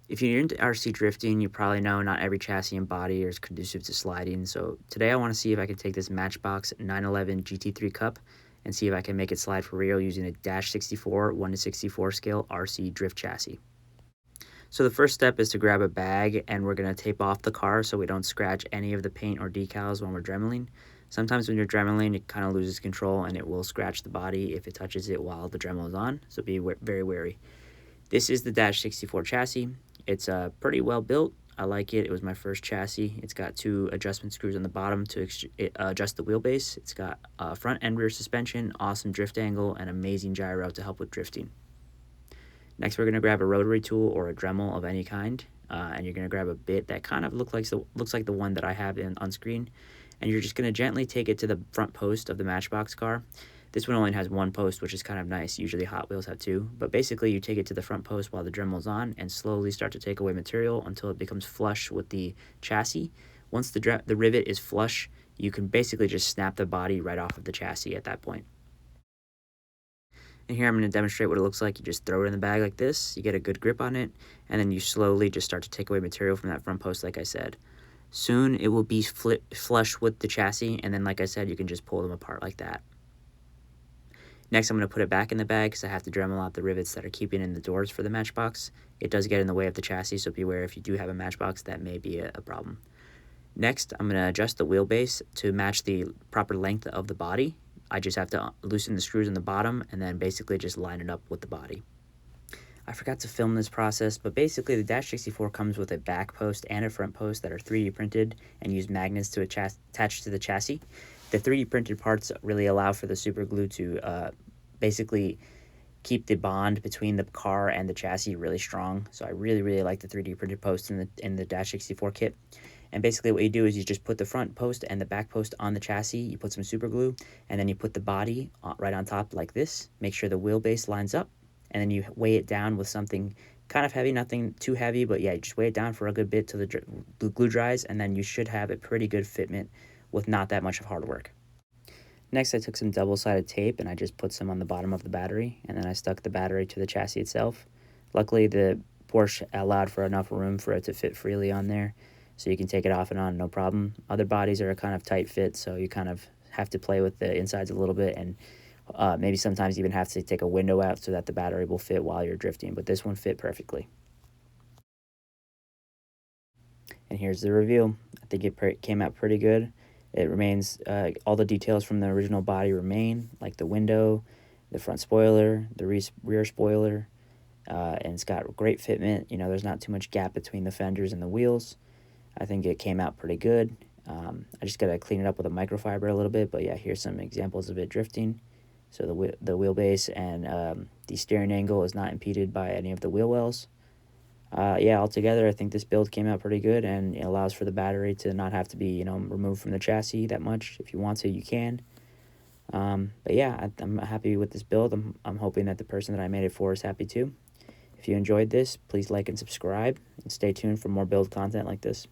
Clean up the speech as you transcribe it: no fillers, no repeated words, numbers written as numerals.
If you're into RC drifting, you probably know not every chassis and body is conducive to sliding. So today I want to see if I can take this Matchbox 911 GT3 Cup and see if I can make it slide for real using a Dash64 1/64 scale RC drift chassis. So the first step is to grab a bag, and we're going to tape off the car so we don't scratch any of the paint or decals when we're dremeling. Sometimes when you're dremeling, it kind of loses control and it will scratch the body if it touches it while the Dremel is on, so be very wary. This is the Dash64 chassis. It's pretty well built. I like it. It was my first chassis. It's got 2 adjustment screws on the bottom to adjust the wheelbase. It's got front and rear suspension, awesome drift angle, and amazing gyro to help with drifting. Next, we're going to grab a rotary tool or a Dremel of any kind, and you're going to grab a bit that kind of looks like the one that I have on screen, and you're just going to gently take it to the front post of the Matchbox car. This one only has 1 post, which is kind of nice. Usually Hot Wheels have 2, but basically you take it to the front post while the Dremel's on and slowly start to take away material until it becomes flush with the chassis. Once the rivet is flush, you can basically just snap the body right off of the chassis at that point. And here I'm going to demonstrate what it looks like. You just throw it in the bag like this, you get a good grip on it, and then you slowly just start to take away material from that front post like I said. Soon it will be flush with the chassis, and then like I said, you can just pull them apart like that. Next, I'm going to put it back in the bag because I have to Dremel out the rivets that are keeping in the doors for the Matchbox. It does get in the way of the chassis, so beware if you do have a Matchbox, that may be a problem. Next, I'm going to adjust the wheelbase to match the proper length of the body. I just have to loosen the screws on the bottom and then basically just line it up with the body. I forgot to film this process, but basically the Dash64 comes with a back post and a front post that are 3D printed and use magnets to attach to the chassis. The 3D printed parts really allow for the super glue to basically keep the bond between the car and the chassis really strong. So I really like the 3D printed posts in the Dash64 kit. And basically what you do is you just put the front post and the back post on the chassis, you put some super glue, and then you put the body right on top like this. Make sure the wheelbase lines up, and then you weigh it down with something kind of heavy, nothing too heavy, but yeah, just weigh it down for a good bit till the glue dries, and then you should have a pretty good fitment with not that much of hard work. Next, I took some double-sided tape and I just put some on the bottom of the battery, and then I stuck the battery to the chassis itself. Luckily, the Porsche allowed for enough room for it to fit freely on there, so you can take it off and on, no problem. Other bodies are a kind of tight fit, so you kind of have to play with the insides a little bit, and maybe sometimes even have to take a window out so that the battery will fit while you're drifting, but this one fit perfectly. And here's the review. I think it came out pretty good. It remains, all the details from the original body remain, like the window, the front spoiler, the rear spoiler, and it's got great fitment. You know, there's not too much gap between the fenders and the wheels. I think it came out pretty good. I just got to clean it up with a microfiber a little bit, but yeah, here's some examples of it drifting. So the wheelbase and the steering angle is not impeded by any of the wheel wells. Yeah, altogether, I think this build came out pretty good, and it allows for the battery to not have to be, you know, removed from the chassis that much. If you want to, you can. But yeah, I'm happy with this build. I'm hoping that the person that I made it for is happy too. If you enjoyed this, please like and subscribe, and stay tuned for more build content like this.